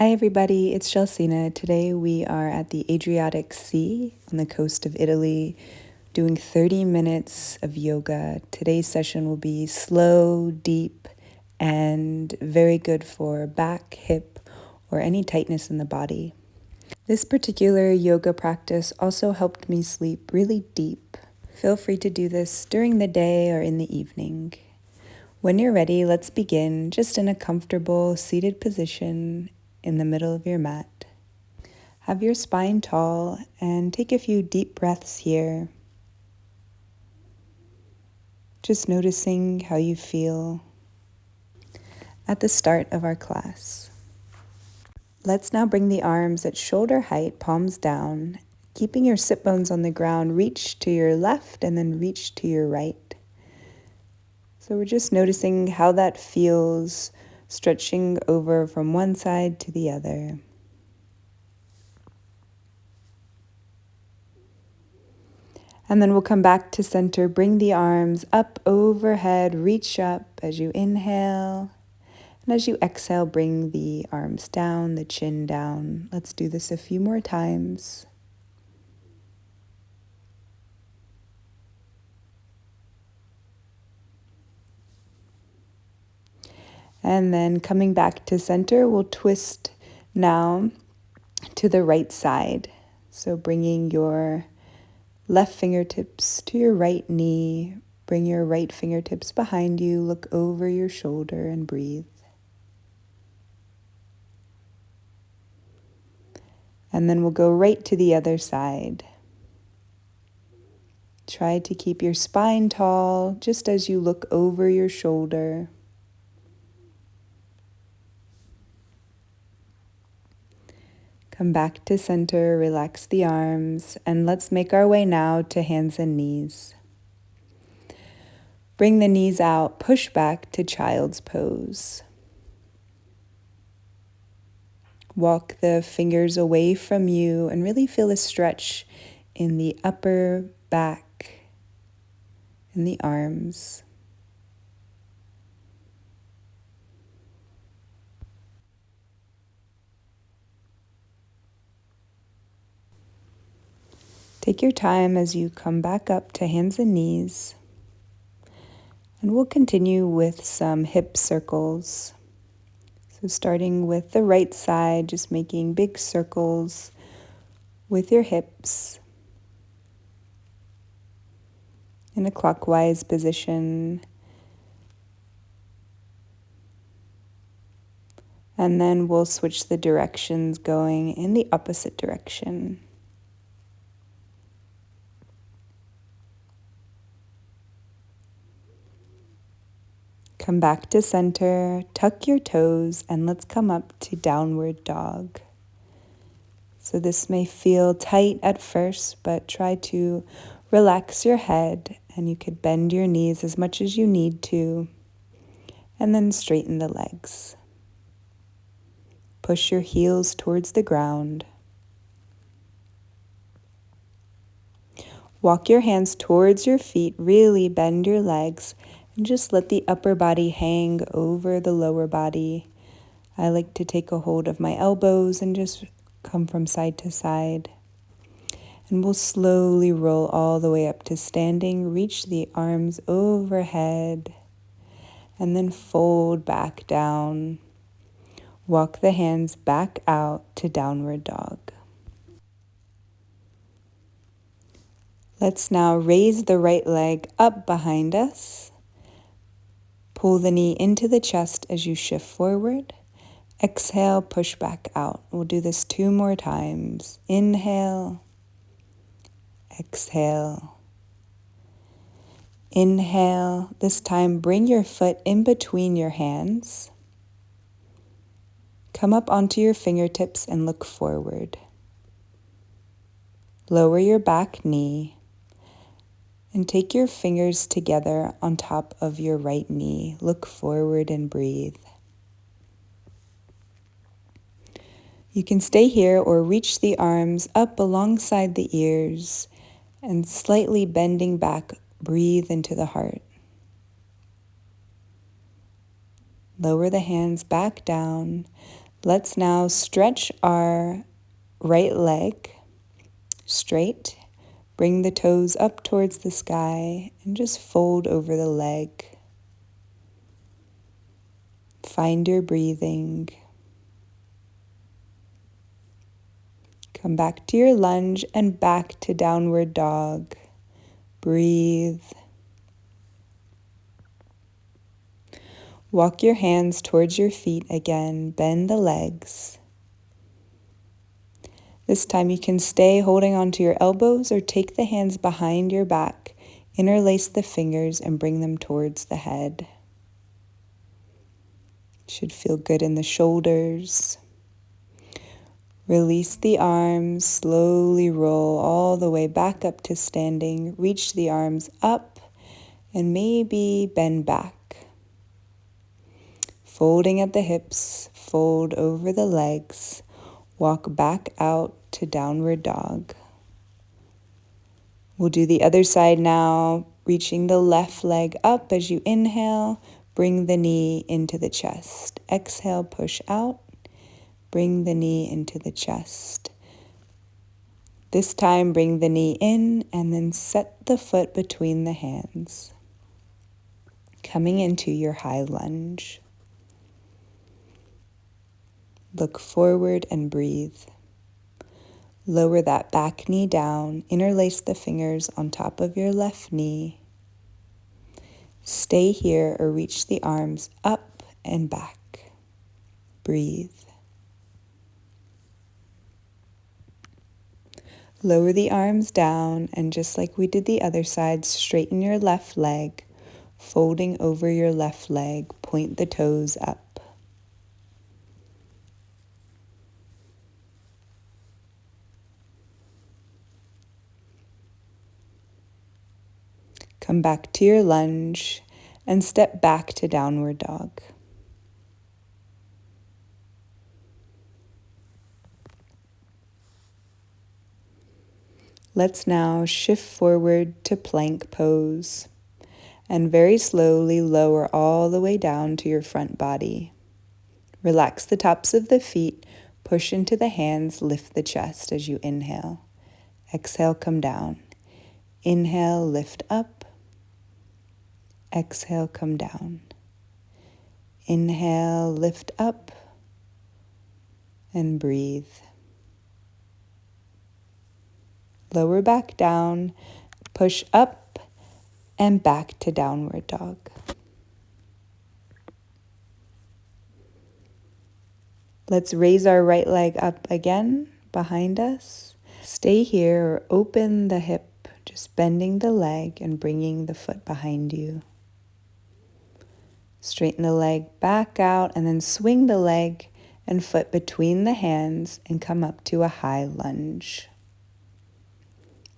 Hi everybody, it's Gelsina. Today we are at the Adriatic Sea on the coast of Italy doing 30 minutes of yoga. Today's session will be slow, deep, and very good for back, hip, or any tightness in the body. This particular yoga practice also helped me sleep really deep. Feel free to do this during the day or in the evening. When you're ready, let's begin just in a comfortable seated position in the middle of your mat. Have your spine tall and take a few deep breaths here. Just noticing how you feel at the start of our class. Let's now bring the arms at shoulder height, palms down, keeping your sit bones on the ground. Reach to your left and then reach to your right. So we're just noticing how that feels, stretching over from one side to the other. And then we'll come back to center. Bring the arms up overhead, reach up as you inhale. And as you exhale, bring the arms down, the chin down. Let's do this a few more times. And then coming back to center, we'll twist now to the right side. So bringing your left fingertips to your right knee. Bring your right fingertips behind you. Look over your shoulder and breathe. And then we'll go right to the other side. Try to keep your spine tall just as you look over your shoulder. Come back to center, relax the arms, and let's make our way now to hands and knees. Bring the knees out, push back to child's pose. Walk the fingers away from you and really feel a stretch in the upper back and the arms. Take your time as you come back up to hands and knees. And we'll continue with some hip circles. So starting with the right side, just making big circles with your hips in a clockwise position. And then we'll switch the directions going in the opposite direction. Come back to center, tuck your toes, and let's come up to downward dog. So this may feel tight at first, but try to relax your head, and you could bend your knees as much as you need to, and then straighten the legs. Push your heels towards the ground. Walk your hands towards your feet, really bend your legs, and just let the upper body hang over the lower body. I like to take a hold of my elbows and just come from side to side. And we'll slowly roll all the way up to standing. Reach the arms overhead and then fold back down. Walk the hands back out to downward dog. Let's now raise the right leg up behind us. Pull the knee into the chest as you shift forward. Exhale, push back out. We'll do this 2 more times. Inhale. Exhale. Inhale. This time, bring your foot in between your hands. Come up onto your fingertips and look forward. Lower your back knee and take your fingers together on top of your right knee. Look forward and breathe. You can stay here or reach the arms up alongside the ears and slightly bending back, breathe into the heart. Lower the hands back down. Let's now stretch our right leg straight. Bring the toes up towards the sky and just fold over the leg. Find your breathing. Come back to your lunge and back to downward dog. Breathe. Walk your hands towards your feet again. Bend the legs. This time you can stay holding onto your elbows or take the hands behind your back, interlace the fingers and bring them towards the head. Should feel good in the shoulders. Release the arms, slowly roll all the way back up to standing. Reach the arms up and maybe bend back. Folding at the hips, fold over the legs. Walk back out to downward dog. We'll do the other side now, reaching the left leg up as you inhale. Bring the knee into the chest. Exhale, push out. Bring the knee into the chest. This time, bring the knee in and then set the foot between the hands. Coming into your high lunge. Look forward and breathe. Lower that back knee down. Interlace the fingers on top of your left knee. Stay here or reach the arms up and back. Breathe. Lower the arms down and just like we did the other side, straighten your left leg, folding over your left leg, point the toes up. Come back to your lunge and step back to downward dog. Let's now shift forward to plank pose and very slowly lower all the way down to your front body. Relax the tops of the feet, push into the hands, lift the chest as you inhale. Exhale, come down. Inhale, lift up. Exhale, come down. Inhale, lift up and breathe. Lower back down, push up and back to downward dog. Let's raise our right leg up again behind us. Stay here or open the hip, just bending the leg and bringing the foot behind you. Straighten the leg back out and then swing the leg and foot between the hands and come up to a high lunge.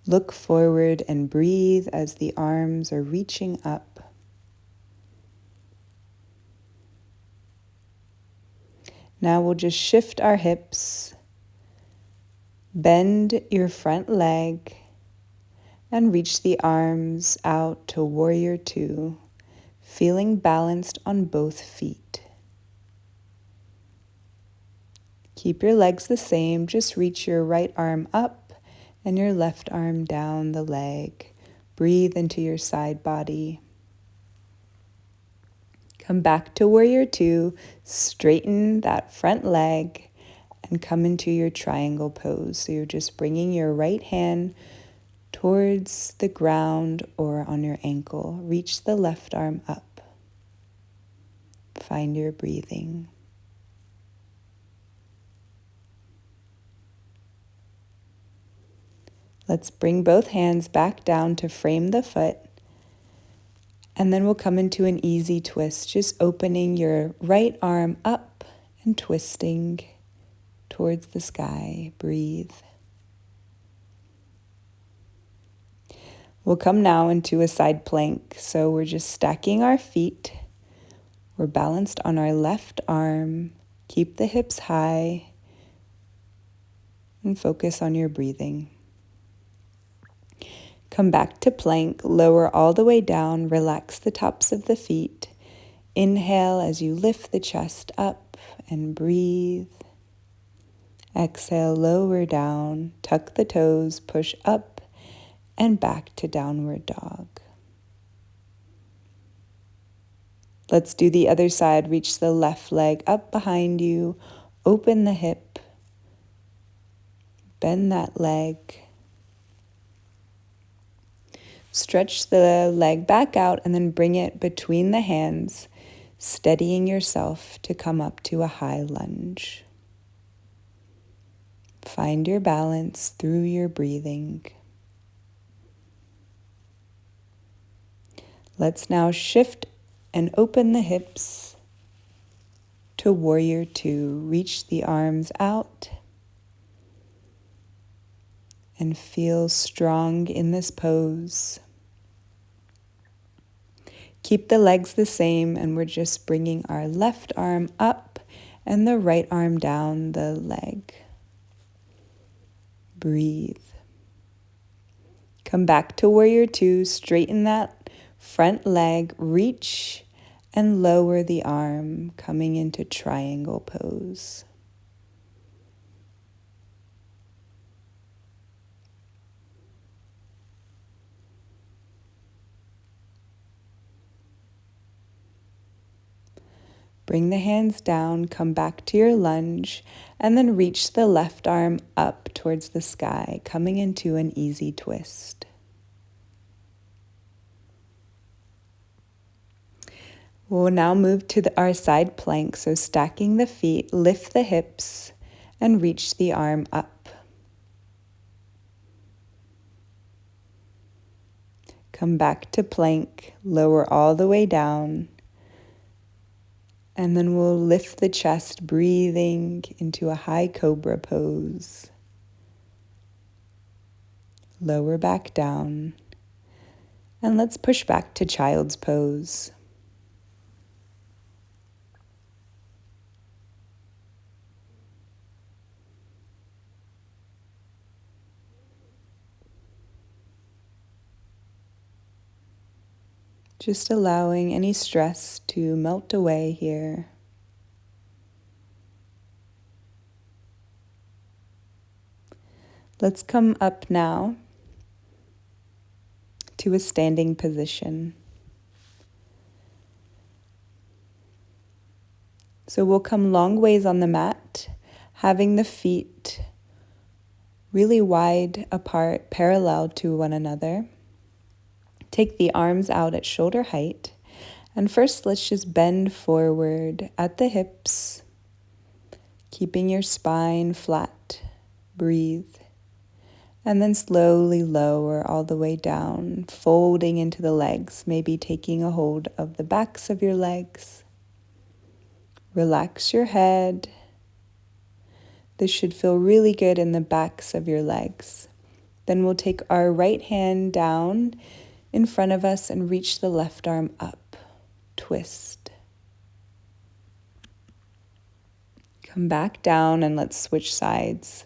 Look forward and breathe as the arms are reaching up. Now we'll just shift our hips, bend your front leg, and reach the arms out to warrior two, feeling balanced on both feet. Keep your legs the same, just reach your right arm up and your left arm down the leg. Breathe into your side body. Come back to warrior two, straighten that front leg and come into your triangle pose. So you're just bringing your right hand towards the ground or on your ankle. Reach the left arm up. Find your breathing. Let's bring both hands back down to frame the foot. And then we'll come into an easy twist, just opening your right arm up and twisting towards the sky. Breathe. We'll come now into a side plank. So we're just stacking our feet. We're balanced on our left arm. Keep the hips high and focus on your breathing. Come back to plank, lower all the way down, relax the tops of the feet. Inhale as you lift the chest up and breathe. Exhale, lower down, tuck the toes, push up and back to downward dog. Let's do the other side. Reach the left leg up behind you, open the hip, bend that leg. Stretch the leg back out and then bring it between the hands, steadying yourself to come up to a high lunge. Find your balance through your breathing. Let's now shift and open the hips to warrior two. Reach the arms out and feel strong in this pose. Keep the legs the same, and we're just bringing our left arm up and the right arm down the leg. Breathe. Come back to warrior two, straighten that front leg, reach and lower the arm, coming into triangle pose. Bring the hands down, come back to your lunge, and then reach the left arm up towards the sky, coming into an easy twist. We'll now move to our side plank, so stacking the feet, lift the hips, and reach the arm up. Come back to plank, lower all the way down, and then we'll lift the chest, breathing into a high cobra pose. Lower back down, and let's push back to child's pose. Just allowing any stress to melt away here. Let's come up now to a standing position. So we'll come long ways on the mat, having the feet really wide apart, parallel to one another. Take the arms out at shoulder height. And first, let's just bend forward at the hips, keeping your spine flat. Breathe. And then slowly lower all the way down, folding into the legs, maybe taking a hold of the backs of your legs. Relax your head. This should feel really good in the backs of your legs. Then we'll take our right hand down in front of us and reach the left arm up. Twist. Come back down and let's switch sides.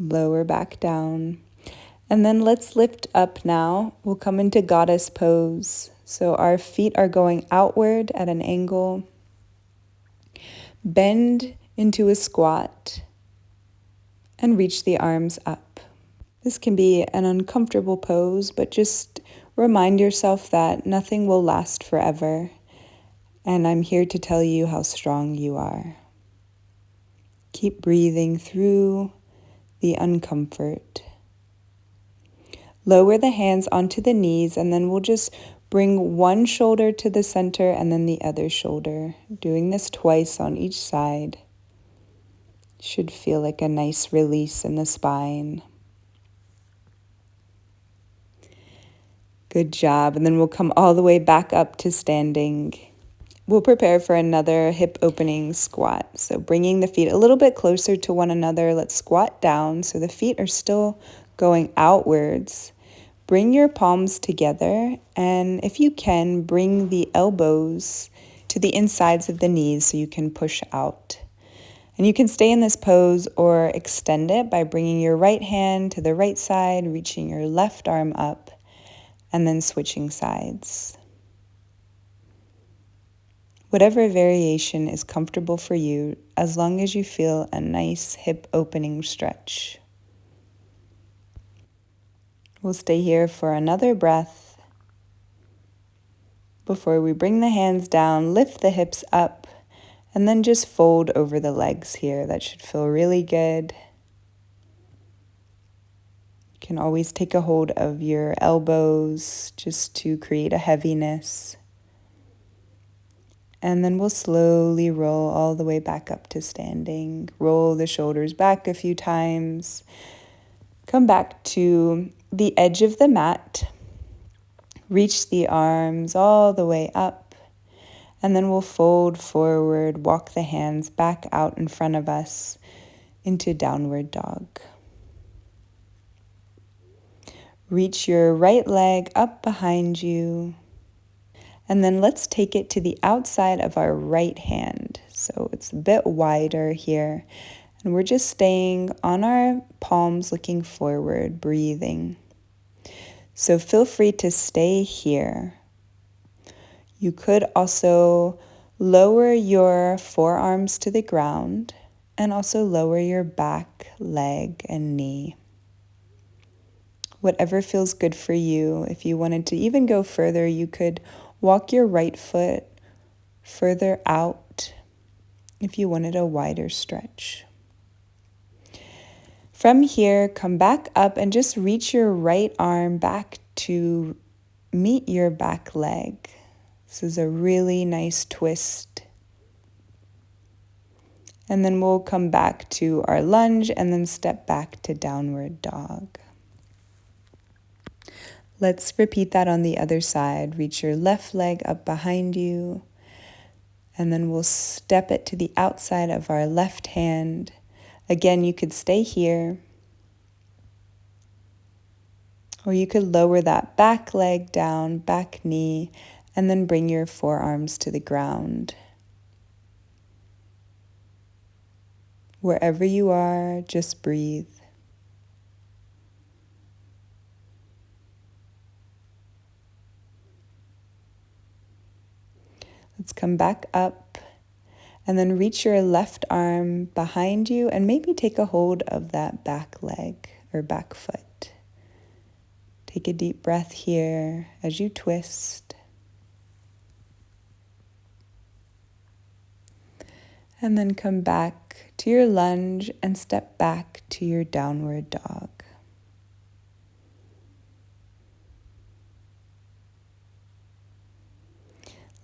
Lower back down. And then let's lift up now. We'll come into goddess pose. So our feet are going outward at an angle. Bend into a squat and reach the arms up. This can be an uncomfortable pose, but just remind yourself that nothing will last forever. And I'm here to tell you how strong you are. Keep breathing through the uncomfort. Lower the hands onto the knees, and then we'll just bring one shoulder to the center and then the other shoulder. Doing this twice on each side. Should feel like a nice release in the spine. Good job. And then we'll come all the way back up to standing. We'll prepare for another hip opening squat. So bringing the feet a little bit closer to one another. Let's squat down so the feet are still going outwards. Bring your palms together, and if you can, bring the elbows to the insides of the knees so you can push out. And you can stay in this pose or extend it by bringing your right hand to the right side, reaching your left arm up, and then switching sides. Whatever variation is comfortable for you, as long as you feel a nice hip opening stretch. We'll stay here for another breath before we bring the hands down, lift the hips up, and then just fold over the legs here. That should feel really good. You can always take a hold of your elbows just to create a heaviness. And then we'll slowly roll all the way back up to standing. Roll the shoulders back a few times. Come back to the edge of the mat. Reach the arms all the way up. And then we'll fold forward, walk the hands back out in front of us into downward dog. Reach your right leg up behind you. And then let's take it to the outside of our right hand. So it's a bit wider here. And we're just staying on our palms looking forward, breathing. So feel free to stay here. You could also lower your forearms to the ground and also lower your back, leg, and knee. Whatever feels good for you. If you wanted to even go further, you could walk your right foot further out if you wanted a wider stretch. From here, come back up and just reach your right arm back to meet your back leg. This is a really nice twist. And then we'll come back to our lunge and then step back to downward dog. Let's repeat that on the other side. Reach your left leg up behind you, and then we'll step it to the outside of our left hand. Again, you could stay here, or you could lower that back leg down, back knee, and then bring your forearms to the ground. Wherever you are, just breathe. Let's come back up and then reach your left arm behind you and maybe take a hold of that back leg or back foot. Take a deep breath here as you twist. And then come back to your lunge and step back to your downward dog.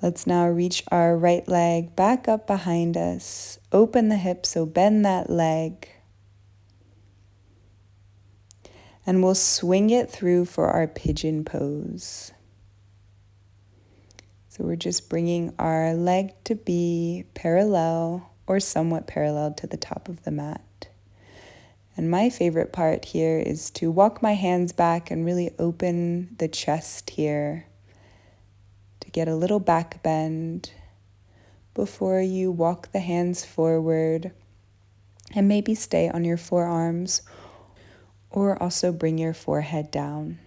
Let's now reach our right leg back up behind us. Open the hips, so bend that leg. And we'll swing it through for our pigeon pose. So we're just bringing our leg to be parallel or somewhat parallel to the top of the mat. And my favorite part here is to walk my hands back and really open the chest here. Get a little back bend before you walk the hands forward and maybe stay on your forearms or also bring your forehead down.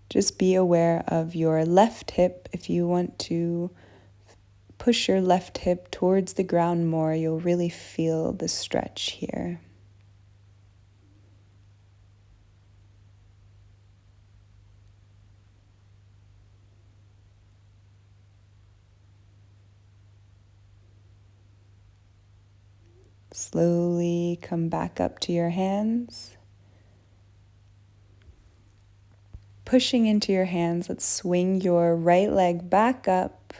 Just be aware of your left hip. If you want to push your left hip towards the ground more, you'll really feel the stretch here. Slowly come back up to your hands. Pushing into your hands, let's swing your right leg back up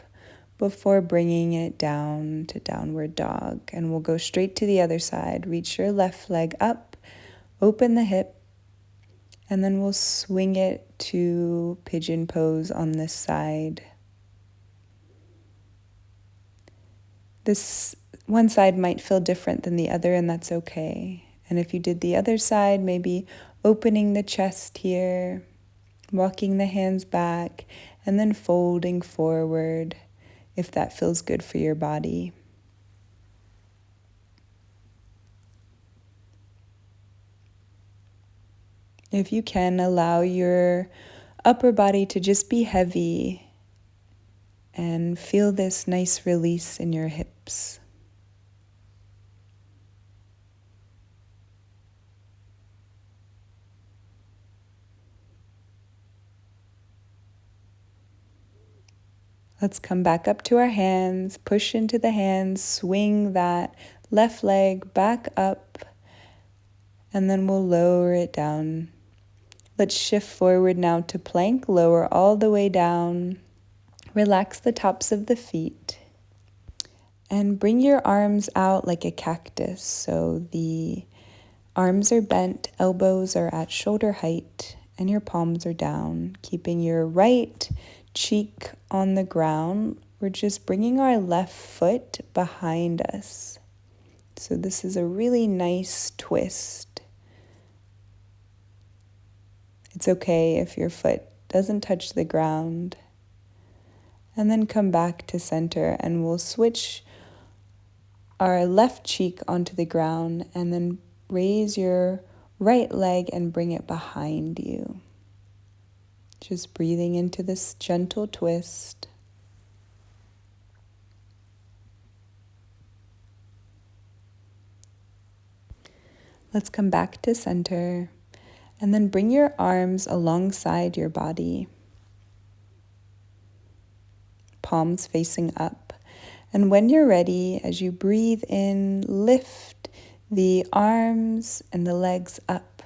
before bringing it down to downward dog. And we'll go straight to the other side. Reach your left leg up, open the hip, and then we'll swing it to pigeon pose on this side. This one side might feel different than the other, and that's okay. And if you did the other side, maybe opening the chest here, walking the hands back, and then folding forward. if that feels good for your body. If you can, allow your upper body to just be heavy and feel this nice release in your hips. Let's come back up to our hands, push into the hands, swing that left leg back up, and then we'll lower it down. Let's shift forward now to plank, lower all the way down. Relax the tops of the feet. And bring your arms out like a cactus. So the arms are bent, elbows are at shoulder height, and your palms are down, keeping your right cheek on the ground. We're just bringing our left foot behind us. So this is a really nice twist. It's okay if your foot doesn't touch the ground. And then come back to center, and we'll switch our left cheek onto the ground, and then raise your right leg and bring it behind you. Just breathing into this gentle twist. Let's come back to center, and then bring your arms alongside your body. Palms facing up. And when you're ready, as you breathe in, lift the arms and the legs up.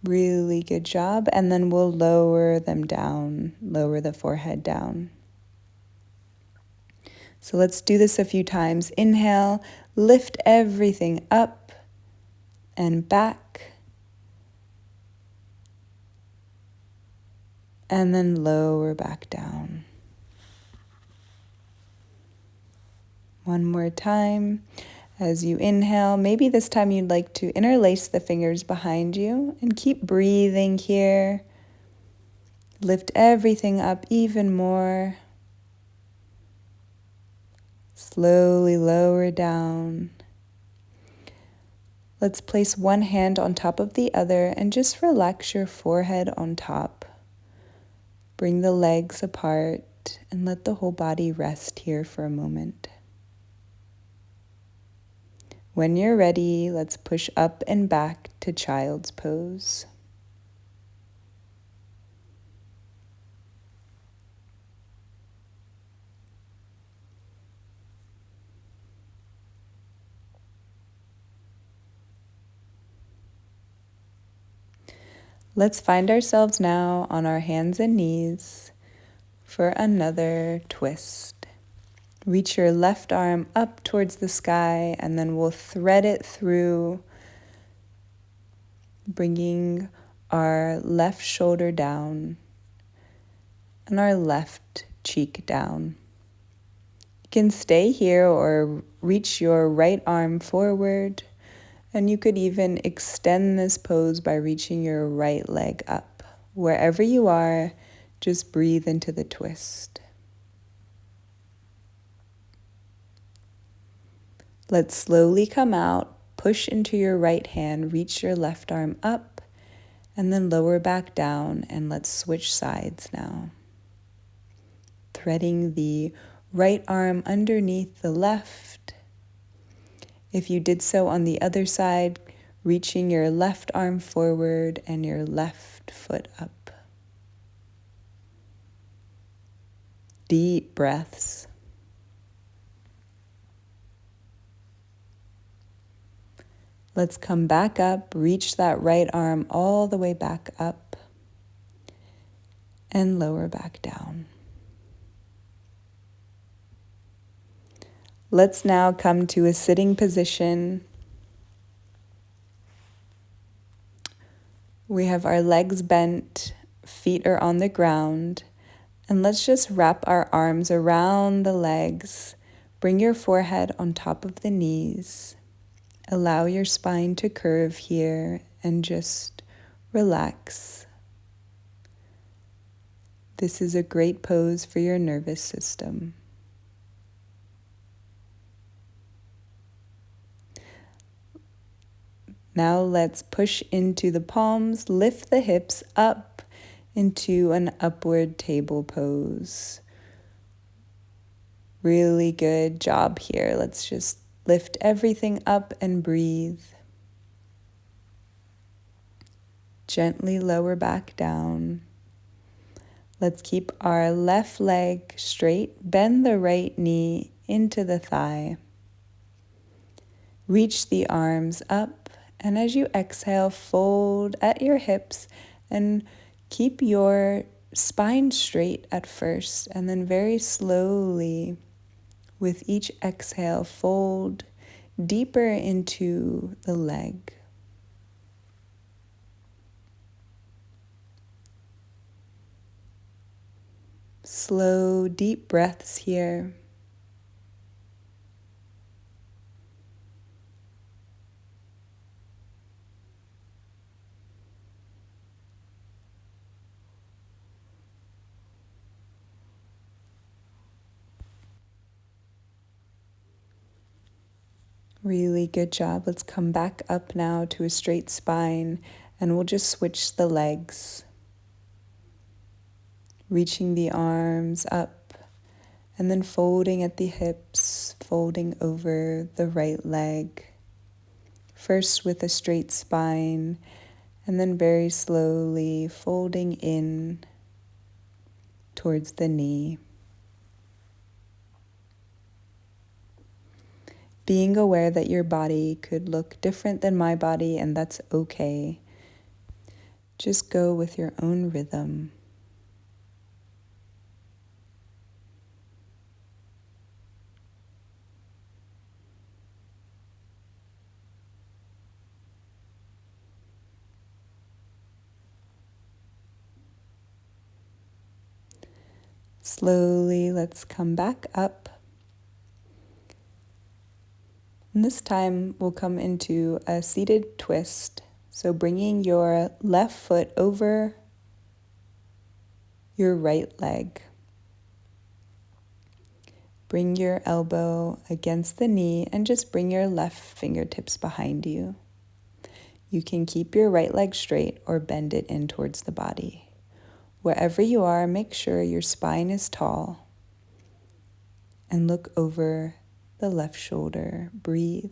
Really good job. And then we'll lower them down, lower the forehead down. So let's do this a few times. Inhale, lift everything up and back. And then lower back down. One more time. As you inhale, maybe this time you'd like to interlace the fingers behind you and keep breathing here. Lift everything up even more. Slowly lower down. Let's place one hand on top of the other and just relax your forehead on top. Bring the legs apart and let the whole body rest here for a moment. When you're ready, let's push up and back to child's pose. Let's find ourselves now on our hands and knees for another twist. Reach your left arm up towards the sky, and then we'll thread it through, bringing our left shoulder down and our left cheek down. You can stay here or reach your right arm forward, and you could even extend this pose by reaching your right leg up. Wherever you are, just breathe into the twist. Let's slowly come out, push into your right hand, reach your left arm up, and then lower back down, and let's switch sides now. Threading the right arm underneath the left. If you did so on the other side, reaching your left arm forward and your left foot up. Deep breaths. Let's come back up, reach that right arm all the way back up, and lower back down. Let's now come to a sitting position. We have our legs bent, feet are on the ground, and let's just wrap our arms around the legs. Bring your forehead on top of the knees. Allow your spine to curve here and just relax. This is a great pose for your nervous system. Now let's push into the palms, lift the hips up into an upward table pose. Really good job here. Let's just lift everything up and breathe. Gently lower back down. Let's keep our left leg straight. Bend the right knee into the thigh. Reach the arms up, and as you exhale, fold at your hips and keep your spine straight at first, and then very slowly, with each exhale, fold deeper into the leg. Slow, deep breaths here. Really good job. Let's come back up now to a straight spine, and we'll just switch the legs. Reaching the arms up, and then folding at the hips, folding over the right leg. First with a straight spine, and then very slowly folding in towards the knee. Being aware that your body could look different than my body, and that's okay. Just go with your own rhythm. Slowly, let's come back up. And this time we'll come into a seated twist. So bringing your left foot over your right leg. Bring your elbow against the knee and just bring your left fingertips behind you. You can keep your right leg straight or bend it in towards the body. Wherever you are, make sure your spine is tall and look over the left shoulder. Breathe.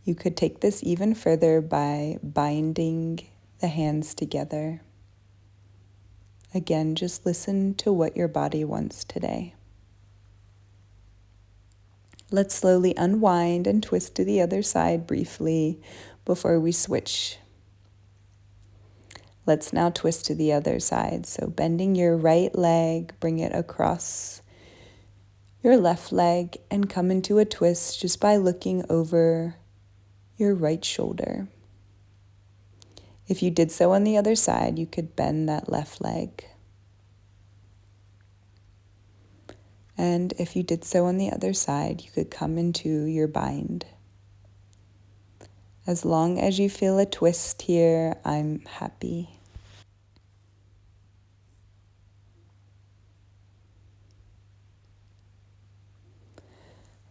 You could take this even further by binding the hands together. Again, just listen to what your body wants today. Let's slowly unwind and twist to the other side briefly before we switch. Let's now twist to the other side. So bending your right leg, bring it across your left leg and come into a twist just by looking over your right shoulder. If you did so on the other side, you could bend that left leg. And if you did so on the other side, you could come into your bind. As long as you feel a twist here, I'm happy.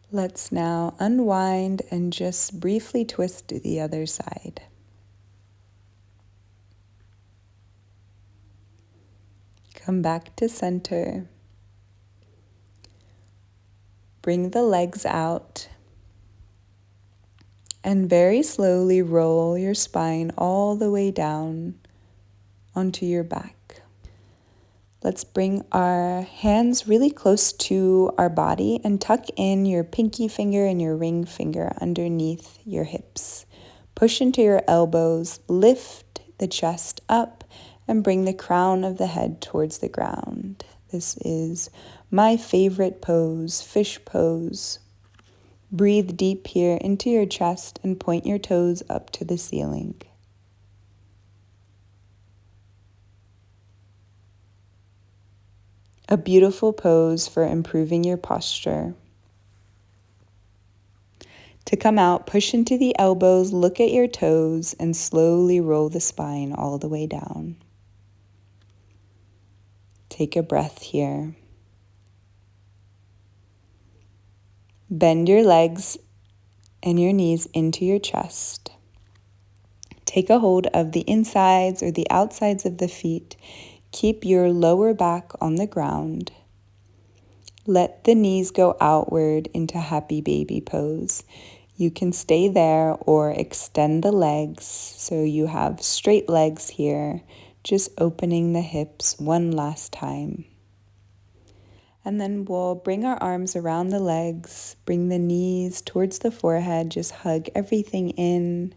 Let's now unwind and just briefly twist to the other side. Come back to center. Bring the legs out and very slowly roll your spine all the way down onto your back. Let's bring our hands really close to our body and tuck in your pinky finger and your ring finger underneath your hips. Push into your elbows, lift the chest up, and bring the crown of the head towards the ground. This is my favorite pose, fish pose. Breathe deep here into your chest and point your toes up to the ceiling. A beautiful pose for improving your posture. To come out, push into the elbows, look at your toes, and slowly roll the spine all the way down. Take a breath here. Bend your legs and your knees into your chest. Take a hold of the insides or the outsides of the feet. Keep your lower back on the ground. Let the knees go outward into happy baby pose. You can stay there or extend the legs so you have straight legs here, just opening the hips one last time. And then we'll bring our arms around the legs, bring the knees towards the forehead, just hug everything in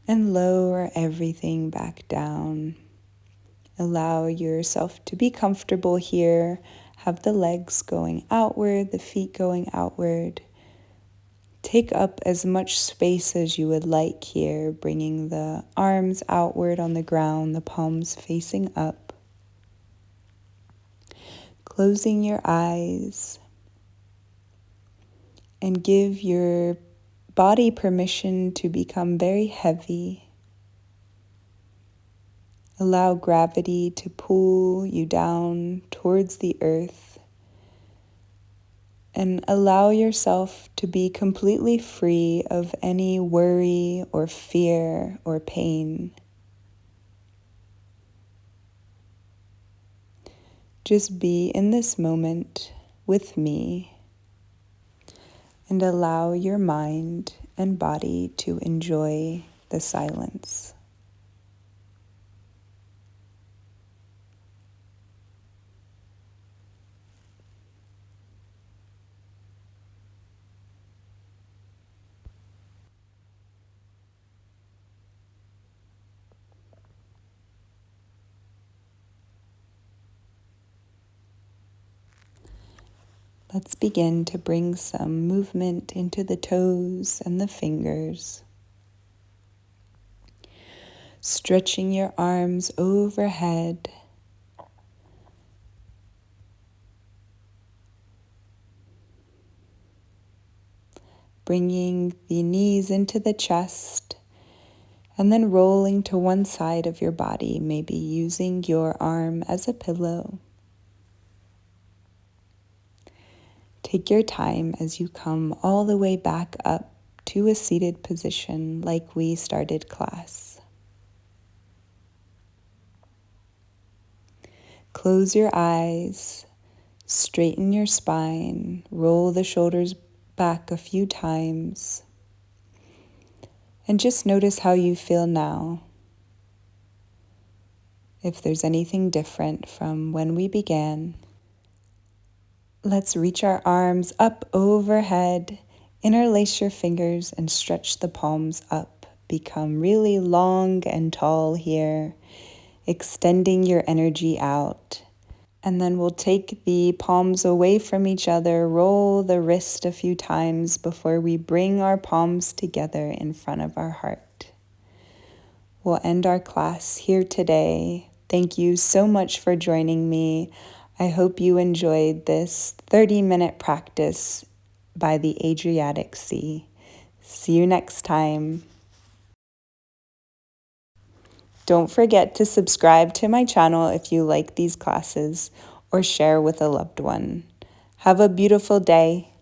and lower everything back down. Allow yourself to be comfortable here. Have the legs going outward, the feet going outward. Take up as much space as you would like here, bringing the arms outward on the ground, the palms facing up. Closing your eyes and give your body permission to become very heavy. Allow gravity to pull you down towards the earth and allow yourself to be completely free of any worry or fear or pain. Just be in this moment with me and allow your mind and body to enjoy the silence. Let's begin to bring some movement into the toes and the fingers. Stretching your arms overhead. Bringing the knees into the chest and then rolling to one side of your body, maybe using your arm as a pillow. Take your time as you come all the way back up to a seated position like we started class. Close your eyes, straighten your spine, roll the shoulders back a few times, and just notice how you feel now. If there's anything different from when we began. Let's reach our arms up overhead, interlace your fingers and stretch the palms up. Become really long and tall here, extending your energy out. And then we'll take the palms away from each other, roll the wrist a few times before we bring our palms together in front of our heart. We'll end our class here today. Thank you so much for joining me. I hope you enjoyed this 30-minute practice by the Adriatic Sea. See you next time. Don't forget to subscribe to my channel if you like these classes or share with a loved one. Have a beautiful day.